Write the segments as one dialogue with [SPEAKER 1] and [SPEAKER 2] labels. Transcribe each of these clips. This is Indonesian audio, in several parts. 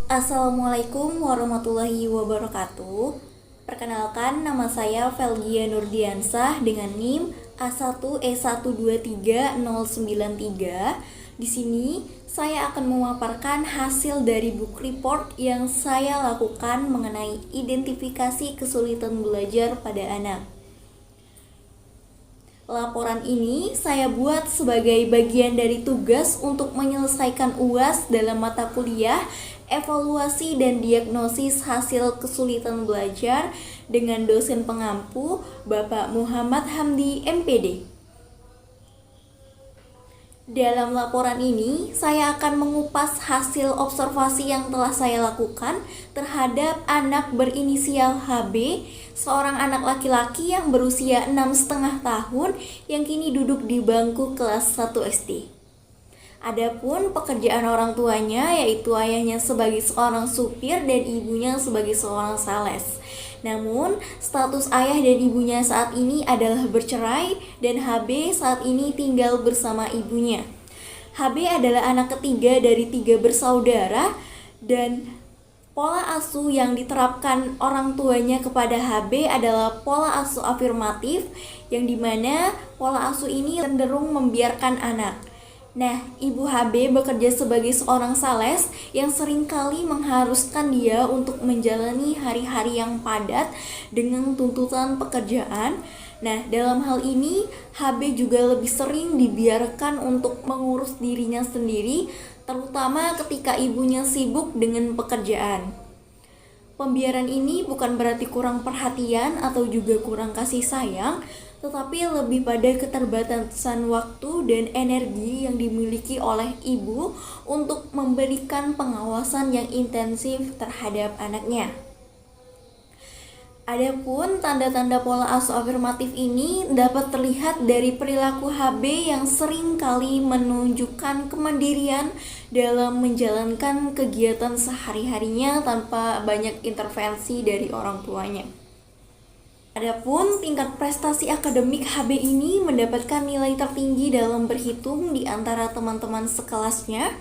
[SPEAKER 1] Assalamualaikum warahmatullahi wabarakatuh. Perkenalkan, nama saya Felgia Nurdiansah dengan NIM A1E1230093. Di sini saya akan memaparkan hasil dari book report yang saya lakukan mengenai identifikasi kesulitan belajar pada anak. Laporan ini saya buat sebagai bagian dari tugas untuk menyelesaikan UAS dalam mata kuliah evaluasi dan diagnosis hasil kesulitan belajar dengan dosen pengampu Bapak Muhammad Hamdi MPD. Dalam laporan ini, saya akan mengupas hasil observasi yang telah saya lakukan terhadap anak berinisial HB, seorang anak laki-laki yang berusia 6,5 tahun yang kini duduk di bangku kelas 1 SD. Adapun pekerjaan orang tuanya, yaitu ayahnya sebagai seorang supir dan ibunya sebagai seorang sales. Namun, status ayah dan ibunya saat ini adalah bercerai dan HB saat ini tinggal bersama ibunya. HB adalah anak ketiga dari 3 bersaudara dan pola asuh yang diterapkan orang tuanya kepada HB adalah pola asuh afirmatif yang dimana pola asuh ini cenderung membiarkan anak. Nah, Ibu HB bekerja sebagai seorang sales yang seringkali mengharuskan dia untuk menjalani hari-hari yang padat dengan tuntutan pekerjaan. Nah, dalam hal ini, HB juga lebih sering dibiarkan untuk mengurus dirinya sendiri, terutama ketika ibunya sibuk dengan pekerjaan. Pembiaran ini bukan berarti kurang perhatian atau juga kurang kasih sayang, tetapi lebih pada keterbatasan waktu dan energi yang dimiliki oleh ibu untuk memberikan pengawasan yang intensif terhadap anaknya. Adapun tanda-tanda pola asuh afirmatif ini dapat terlihat dari perilaku HB yang sering kali menunjukkan kemandirian dalam menjalankan kegiatan sehari-harinya tanpa banyak intervensi dari orang tuanya. Adapun tingkat prestasi akademik HB ini mendapatkan nilai tertinggi dalam berhitung di antara teman-teman sekelasnya.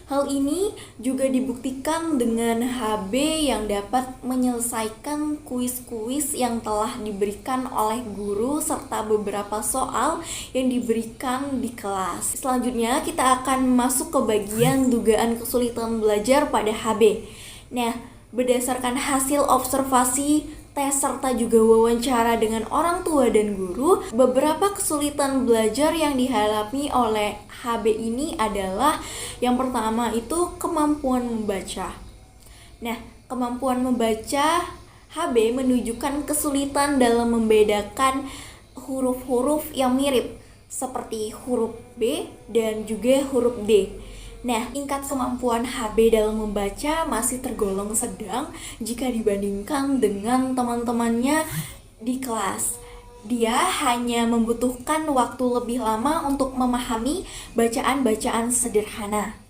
[SPEAKER 1] Hal ini juga dibuktikan dengan HB yang dapat menyelesaikan kuis-kuis yang telah diberikan oleh guru serta beberapa soal yang diberikan di kelas. Selanjutnya kita akan masuk ke bagian dugaan kesulitan belajar pada HB. Nah, berdasarkan hasil observasi tes serta juga wawancara dengan orang tua dan guru, beberapa kesulitan belajar yang dihadapi oleh HB ini adalah yang pertama itu kemampuan membaca. Nah, kemampuan membaca HB menunjukkan kesulitan dalam membedakan huruf-huruf yang mirip seperti huruf B dan juga huruf D. Nah, tingkat kemampuan HB dalam membaca masih tergolong sedang jika dibandingkan dengan teman-temannya di kelas. Dia hanya membutuhkan waktu lebih lama untuk memahami bacaan-bacaan sederhana.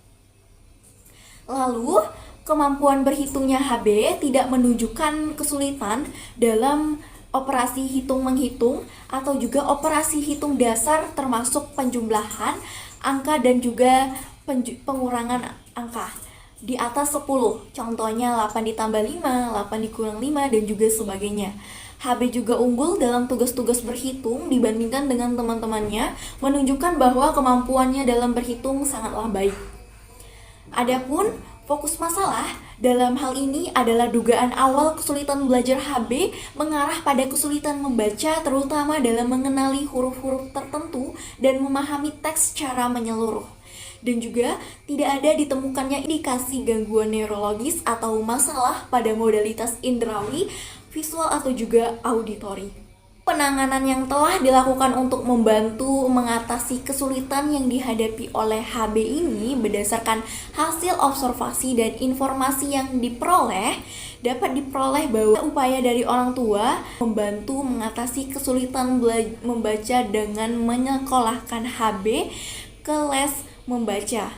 [SPEAKER 1] Lalu, kemampuan berhitungnya HB tidak menunjukkan kesulitan dalam operasi hitung-menghitung atau juga operasi hitung dasar termasuk penjumlahan angka dan juga pengurangan angka di atas 10, contohnya 8 ditambah 5, 8 dikurang 5, dan juga sebagainya. HB juga unggul dalam tugas-tugas berhitung dibandingkan dengan teman-temannya, menunjukkan bahwa kemampuannya dalam berhitung sangatlah baik. Adapun fokus masalah dalam hal ini adalah dugaan awal kesulitan belajar HB mengarah pada kesulitan membaca, terutama dalam mengenali huruf-huruf tertentu dan memahami teks secara menyeluruh. Dan juga tidak ada ditemukannya indikasi gangguan neurologis atau masalah pada modalitas indrawi, visual atau juga auditori. Penanganan yang telah dilakukan untuk membantu mengatasi kesulitan yang dihadapi oleh HB ini berdasarkan hasil observasi dan informasi yang diperoleh, dapat diperoleh bahwa upaya dari orang tua membantu mengatasi kesulitan membaca dengan menyekolahkan HB ke les membaca.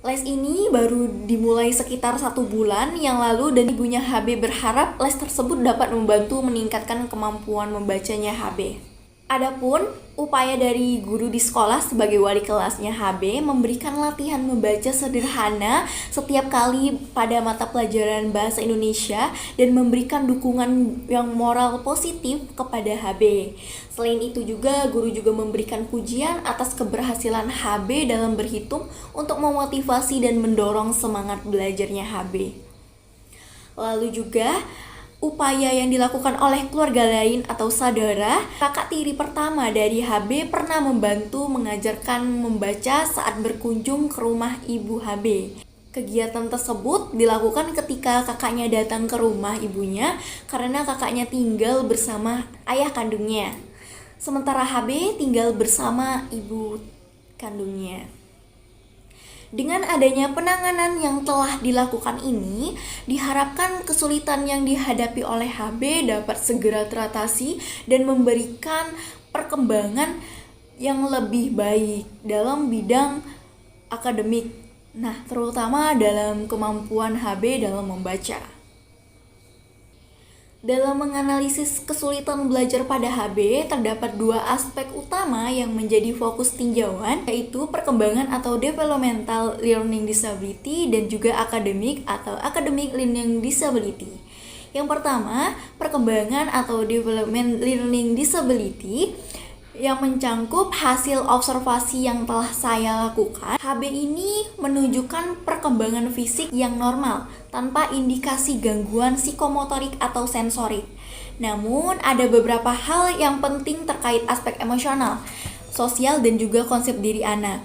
[SPEAKER 1] Les ini baru dimulai sekitar 1 bulan yang lalu dan ibunya HB berharap les tersebut dapat membantu meningkatkan kemampuan membacanya HB. Adapun upaya dari guru di sekolah sebagai wali kelasnya HB memberikan latihan membaca sederhana setiap kali pada mata pelajaran bahasa Indonesia dan memberikan dukungan yang moral positif kepada HB. Selain itu juga guru juga memberikan pujian atas keberhasilan HB dalam berhitung untuk memotivasi dan mendorong semangat belajarnya HB. Lalu juga upaya yang dilakukan oleh keluarga lain atau saudara, kakak tiri pertama dari HB pernah membantu mengajarkan membaca saat berkunjung ke rumah ibu HB. Kegiatan tersebut dilakukan ketika kakaknya datang ke rumah ibunya karena kakaknya tinggal bersama ayah kandungnya. Sementara HB tinggal bersama ibu kandungnya. Dengan adanya penanganan yang telah dilakukan ini, diharapkan kesulitan yang dihadapi oleh HB dapat segera teratasi dan memberikan perkembangan yang lebih baik dalam bidang akademik. Nah, terutama dalam kemampuan HB dalam membaca. Dalam menganalisis kesulitan belajar pada HB, terdapat dua aspek utama yang menjadi fokus tinjauan, yaitu perkembangan atau developmental learning disability dan juga akademik atau academic learning disability. Yang pertama, perkembangan atau development learning disability yang mencangkup hasil observasi yang telah saya lakukan. HB ini menunjukkan perkembangan fisik yang normal tanpa indikasi gangguan psikomotorik atau sensorik. Namun, ada beberapa hal yang penting terkait aspek emosional, sosial, dan juga konsep diri anak.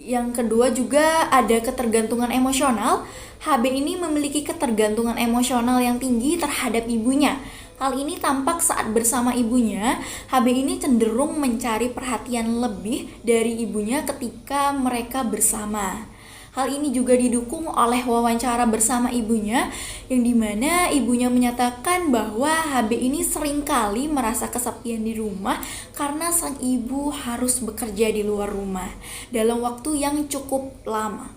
[SPEAKER 1] Yang kedua juga ada ketergantungan emosional. HB ini memiliki ketergantungan emosional yang tinggi terhadap ibunya. Hal ini tampak saat bersama ibunya, HB ini cenderung mencari perhatian lebih dari ibunya ketika mereka bersama. Hal ini juga didukung oleh wawancara bersama ibunya, yang dimana ibunya menyatakan bahwa HB ini seringkali merasa kesepian di rumah karena sang ibu harus bekerja di luar rumah dalam waktu yang cukup lama.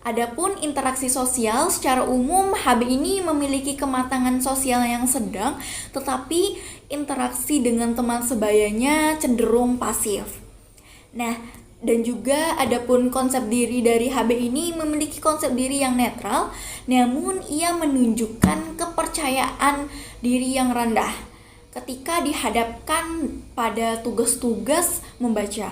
[SPEAKER 1] Adapun interaksi sosial, secara umum HB ini memiliki kematangan sosial yang sedang, tetapi interaksi dengan teman sebayanya cenderung pasif. Nah, dan juga adapun konsep diri dari HB ini memiliki konsep diri yang netral, namun ia menunjukkan kepercayaan diri yang rendah ketika dihadapkan pada tugas-tugas membaca.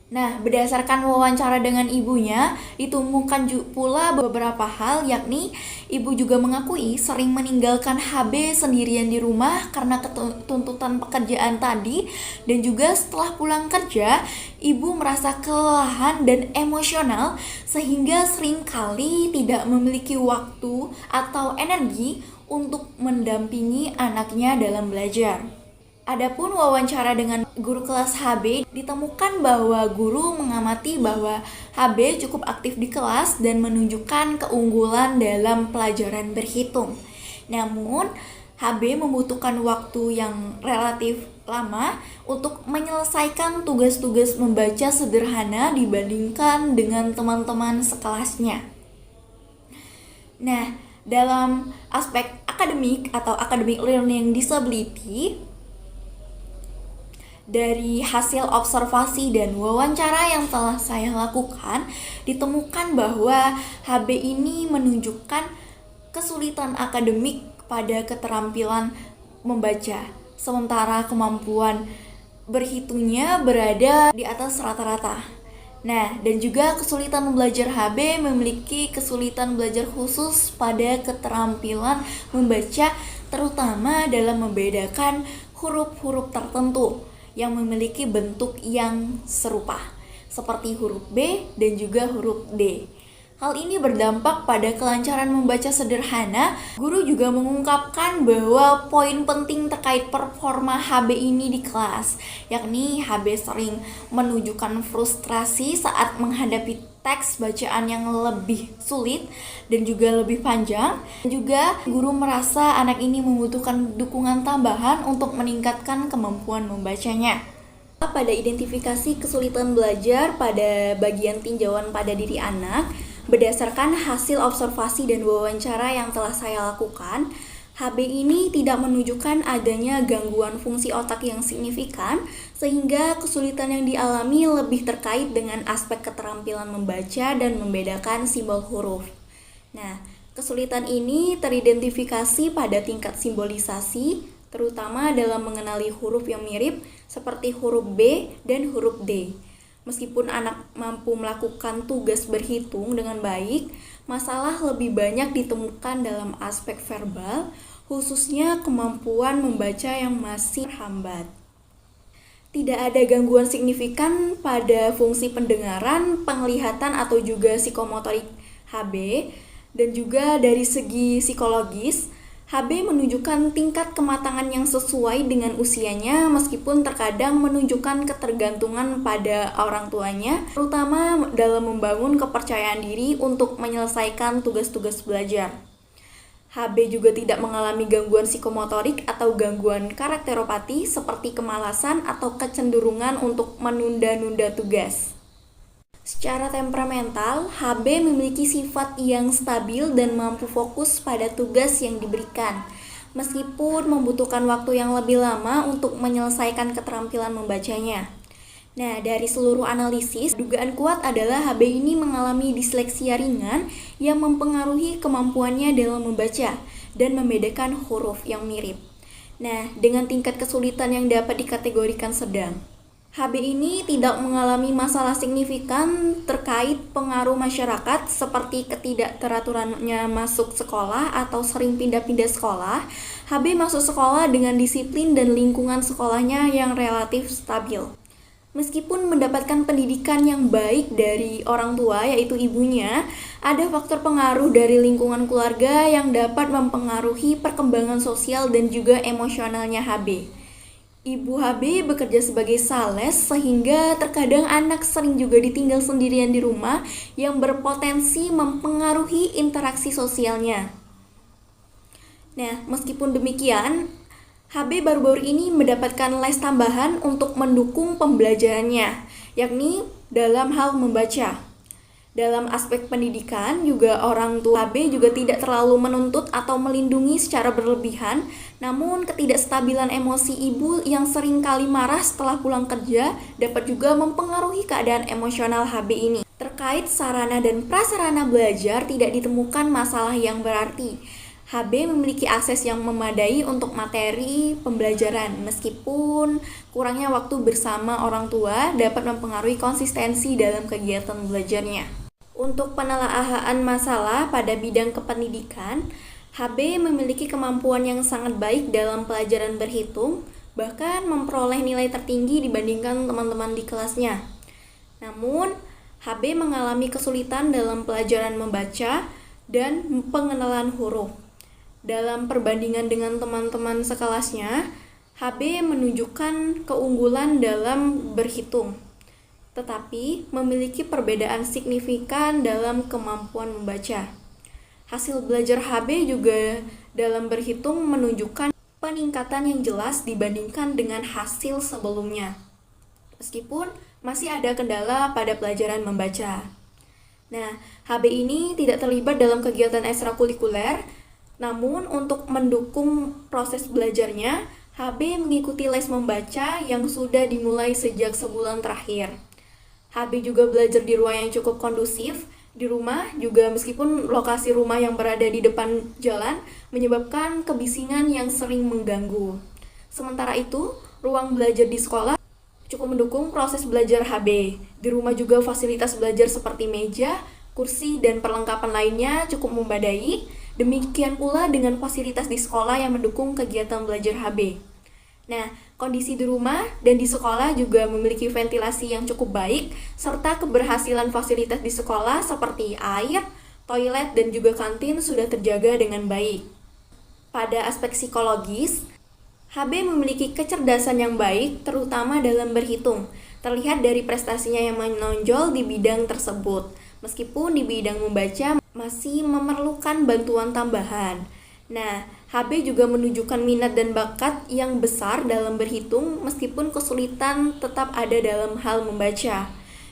[SPEAKER 1] Nah, berdasarkan wawancara dengan ibunya, ditemukan pula beberapa hal, yakni ibu juga mengakui sering meninggalkan HB sendirian di rumah karena tuntutan pekerjaan tadi, dan juga setelah pulang kerja, ibu merasa kelelahan dan emosional sehingga seringkali tidak memiliki waktu atau energi untuk mendampingi anaknya dalam belajar. Adapun wawancara dengan guru kelas HB, ditemukan bahwa guru mengamati bahwa HB cukup aktif di kelas dan menunjukkan keunggulan dalam pelajaran berhitung. Namun, HB membutuhkan waktu yang relatif lama untuk menyelesaikan tugas-tugas membaca sederhana dibandingkan dengan teman-teman sekelasnya. Nah, dalam aspek akademik atau academic learning disability, dari hasil observasi dan wawancara yang telah saya lakukan, ditemukan bahwa HB ini menunjukkan kesulitan akademik pada keterampilan membaca, sementara kemampuan berhitungnya berada di atas rata-rata. Nah, dan juga kesulitan belajar HB memiliki kesulitan belajar khusus pada keterampilan membaca, terutama dalam membedakan huruf-huruf tertentu yang memiliki bentuk yang serupa, seperti huruf B dan juga huruf D. Hal ini berdampak pada kelancaran membaca sederhana. Guru juga mengungkapkan bahwa poin penting terkait performa HB ini di kelas, yakni HB sering menunjukkan frustrasi saat menghadapi teks bacaan yang lebih sulit dan juga lebih panjang. Juga guru merasa anak ini membutuhkan dukungan tambahan untuk meningkatkan kemampuan membacanya. Pada identifikasi kesulitan belajar pada bagian tinjauan pada diri anak, berdasarkan hasil observasi dan wawancara yang telah saya lakukan, HB ini tidak menunjukkan adanya gangguan fungsi otak yang signifikan, sehingga kesulitan yang dialami lebih terkait dengan aspek keterampilan membaca dan membedakan simbol huruf. Nah, kesulitan ini teridentifikasi pada tingkat simbolisasi, terutama dalam mengenali huruf yang mirip seperti huruf B dan huruf D. Meskipun anak mampu melakukan tugas berhitung dengan baik, masalah lebih banyak ditemukan dalam aspek verbal, khususnya kemampuan membaca yang masih terhambat. Tidak ada gangguan signifikan pada fungsi pendengaran, penglihatan atau juga psikomotorik HB, dan juga dari segi psikologis, HB menunjukkan tingkat kematangan yang sesuai dengan usianya meskipun terkadang menunjukkan ketergantungan pada orang tuanya, terutama dalam membangun kepercayaan diri untuk menyelesaikan tugas-tugas belajar. HB juga tidak mengalami gangguan psikomotorik atau gangguan karakteropati seperti kemalasan atau kecenderungan untuk menunda-nunda tugas. Secara temperamental, HB memiliki sifat yang stabil dan mampu fokus pada tugas yang diberikan, meskipun membutuhkan waktu yang lebih lama untuk menyelesaikan keterampilan membacanya. Nah, dari seluruh analisis, dugaan kuat adalah HB ini mengalami disleksia ringan yang mempengaruhi kemampuannya dalam membaca dan membedakan huruf yang mirip. Nah, dengan tingkat kesulitan yang dapat dikategorikan sedang. HB ini tidak mengalami masalah signifikan terkait pengaruh masyarakat seperti ketidakteraturannya masuk sekolah atau sering pindah-pindah sekolah. HB masuk sekolah dengan disiplin dan lingkungan sekolahnya yang relatif stabil. Meskipun mendapatkan pendidikan yang baik dari orang tua yaitu ibunya, ada faktor pengaruh dari lingkungan keluarga yang dapat mempengaruhi perkembangan sosial dan juga emosionalnya HB. Ibu HB bekerja sebagai sales sehingga terkadang anak sering juga ditinggal sendirian di rumah yang berpotensi mempengaruhi interaksi sosialnya. Nah, meskipun demikian, HB baru-baru ini mendapatkan les tambahan untuk mendukung pembelajarannya, yakni dalam hal membaca. Dalam aspek pendidikan, juga orang tua HB juga tidak terlalu menuntut atau melindungi secara berlebihan, namun ketidakstabilan emosi ibu yang sering kali marah setelah pulang kerja dapat juga mempengaruhi keadaan emosional HB ini. Terkait sarana dan prasarana belajar tidak ditemukan masalah yang berarti. HB memiliki akses yang memadai untuk materi pembelajaran, meskipun kurangnya waktu bersama orang tua dapat mempengaruhi konsistensi dalam kegiatan belajarnya. Untuk penelaahan masalah pada bidang kependidikan, HB memiliki kemampuan yang sangat baik dalam pelajaran berhitung, bahkan memperoleh nilai tertinggi dibandingkan teman-teman di kelasnya. Namun, HB mengalami kesulitan dalam pelajaran membaca dan pengenalan huruf. Dalam perbandingan dengan teman-teman sekelasnya, HB menunjukkan keunggulan dalam berhitung, tetapi memiliki perbedaan signifikan dalam kemampuan membaca. Hasil belajar HB juga dalam berhitung menunjukkan peningkatan yang jelas dibandingkan dengan hasil sebelumnya, meskipun masih ada kendala pada pelajaran membaca. Nah, HB ini tidak terlibat dalam kegiatan ekstrakurikuler, namun untuk mendukung proses belajarnya, HB mengikuti les membaca yang sudah dimulai sejak sebulan terakhir. HB juga belajar di ruang yang cukup kondusif, di rumah juga meskipun lokasi rumah yang berada di depan jalan menyebabkan kebisingan yang sering mengganggu. Sementara itu, ruang belajar di sekolah cukup mendukung proses belajar HB. Di rumah juga fasilitas belajar seperti meja, kursi, dan perlengkapan lainnya cukup memadai. Demikian pula dengan fasilitas di sekolah yang mendukung kegiatan belajar HB. Nah, kondisi di rumah dan di sekolah juga memiliki ventilasi yang cukup baik, serta keberhasilan fasilitas di sekolah seperti air, toilet, dan juga kantin sudah terjaga dengan baik. Pada aspek psikologis, HB memiliki kecerdasan yang baik, terutama dalam berhitung. Terlihat dari prestasinya yang menonjol di bidang tersebut, meskipun di bidang membaca masih memerlukan bantuan tambahan. Nah, HB juga menunjukkan minat dan bakat yang besar dalam berhitung meskipun kesulitan tetap ada dalam hal membaca.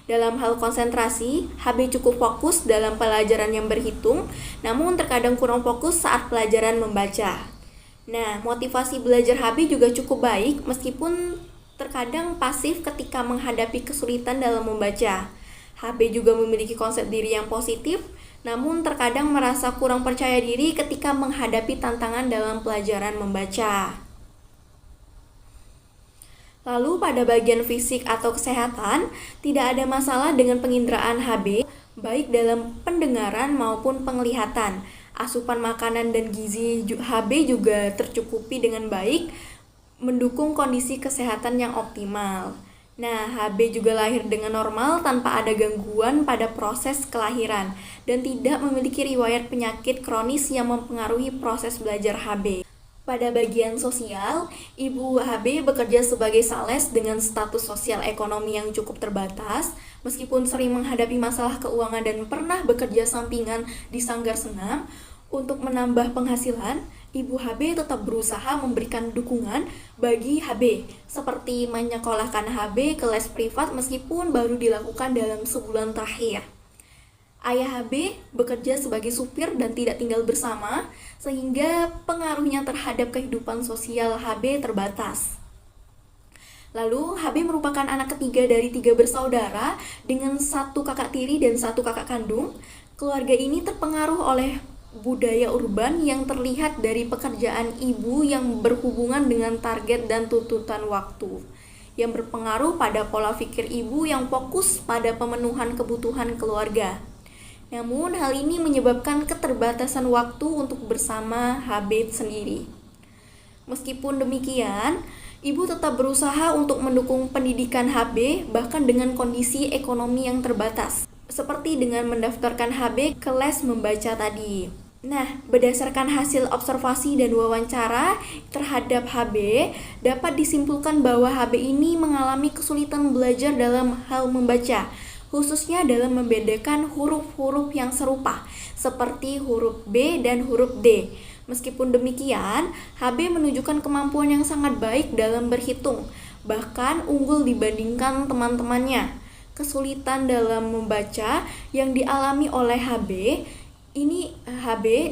[SPEAKER 1] Dalam hal konsentrasi, HB cukup fokus dalam pelajaran yang berhitung, namun terkadang kurang fokus saat pelajaran membaca. Nah, motivasi belajar HB juga cukup baik meskipun terkadang pasif ketika menghadapi kesulitan dalam membaca. HB juga memiliki konsep diri yang positif, namun terkadang merasa kurang percaya diri ketika menghadapi tantangan dalam pelajaran membaca. Lalu pada bagian fisik atau kesehatan, tidak ada masalah dengan penginderaan HB, baik dalam pendengaran maupun penglihatan. Asupan makanan dan gizi HB juga tercukupi dengan baik, mendukung kondisi kesehatan yang optimal. Nah, HB juga lahir dengan normal tanpa ada gangguan pada proses kelahiran dan tidak memiliki riwayat penyakit kronis yang mempengaruhi proses belajar HB. Pada bagian sosial, Ibu HB bekerja sebagai sales dengan status sosial ekonomi yang cukup terbatas. Meskipun sering menghadapi masalah keuangan dan pernah bekerja sampingan di sanggar senam, untuk menambah penghasilan, Ibu HB tetap berusaha memberikan dukungan bagi HB, seperti menyekolahkan HB ke les privat meskipun baru dilakukan dalam sebulan terakhir. Ayah HB bekerja sebagai supir dan tidak tinggal bersama, sehingga pengaruhnya terhadap kehidupan sosial HB terbatas. Lalu, HB merupakan anak ketiga dari 3 bersaudara dengan 1 kakak tiri dan 1 kakak kandung. Keluarga ini terpengaruh oleh budaya urban yang terlihat dari pekerjaan ibu yang berhubungan dengan target dan tuntutan waktu, yang berpengaruh pada pola pikir ibu yang fokus pada pemenuhan kebutuhan keluarga. Namun, hal ini menyebabkan keterbatasan waktu untuk bersama HB sendiri. Meskipun demikian, ibu tetap berusaha untuk mendukung pendidikan HB bahkan dengan kondisi ekonomi yang terbatas, seperti dengan mendaftarkan HB ke les membaca tadi. Nah, berdasarkan hasil observasi dan wawancara terhadap HB, dapat disimpulkan bahwa HB ini mengalami kesulitan belajar dalam hal membaca, khususnya dalam membedakan huruf-huruf yang serupa, seperti huruf B dan huruf D. Meskipun demikian, HB menunjukkan kemampuan yang sangat baik dalam berhitung, bahkan unggul dibandingkan teman-temannya. Kesulitan dalam membaca yang dialami oleh HB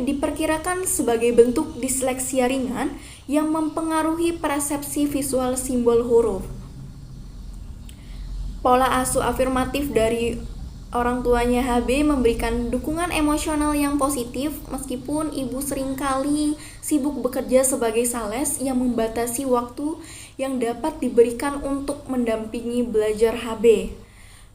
[SPEAKER 1] diperkirakan sebagai bentuk disleksia ringan yang mempengaruhi persepsi visual simbol huruf. Pola asuh afirmatif dari orang tuanya HB memberikan dukungan emosional yang positif meskipun ibu seringkali sibuk bekerja sebagai sales yang membatasi waktu yang dapat diberikan untuk mendampingi belajar HB.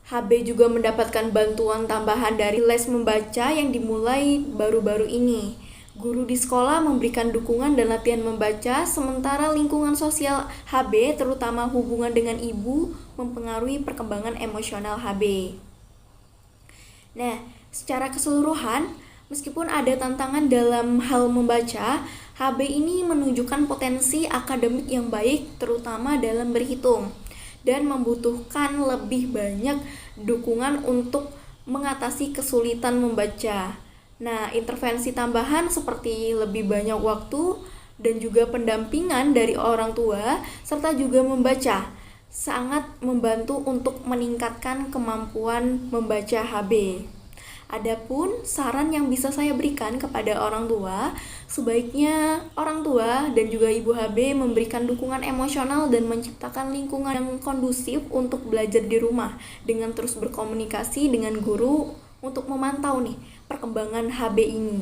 [SPEAKER 1] HB juga mendapatkan bantuan tambahan dari les membaca yang dimulai baru-baru ini. Guru di sekolah memberikan dukungan dan latihan membaca, sementara lingkungan sosial HB, terutama hubungan dengan ibu, mempengaruhi perkembangan emosional HB. Nah, secara keseluruhan, meskipun ada tantangan dalam hal membaca, HB ini menunjukkan potensi akademik yang baik, terutama dalam berhitung, dan membutuhkan lebih banyak dukungan untuk mengatasi kesulitan membaca. Nah, intervensi tambahan seperti lebih banyak waktu dan juga pendampingan dari orang tua serta juga membaca sangat membantu untuk meningkatkan kemampuan membaca HB. Adapun saran yang bisa saya berikan kepada orang tua, sebaiknya orang tua dan juga ibu HB memberikan dukungan emosional dan menciptakan lingkungan yang kondusif untuk belajar di rumah dengan terus berkomunikasi dengan guru untuk memantau perkembangan HB ini.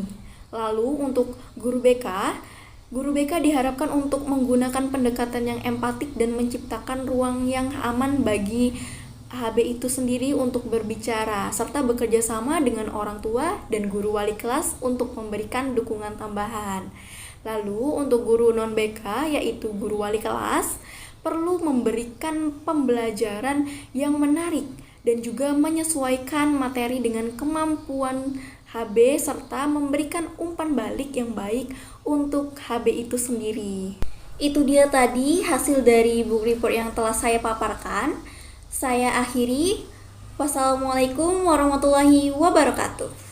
[SPEAKER 1] Lalu untuk guru BK diharapkan untuk menggunakan pendekatan yang empatik dan menciptakan ruang yang aman bagi HB itu sendiri untuk berbicara, serta bekerja sama dengan orang tua dan guru wali kelas untuk memberikan dukungan tambahan. Lalu untuk guru non-BK, yaitu guru wali kelas, perlu memberikan pembelajaran yang menarik dan juga menyesuaikan materi dengan kemampuan HB serta memberikan umpan balik yang baik untuk HB itu sendiri. Itu dia tadi hasil dari book report yang telah saya paparkan. Saya akhiri. Wassalamualaikum warahmatullahi wabarakatuh.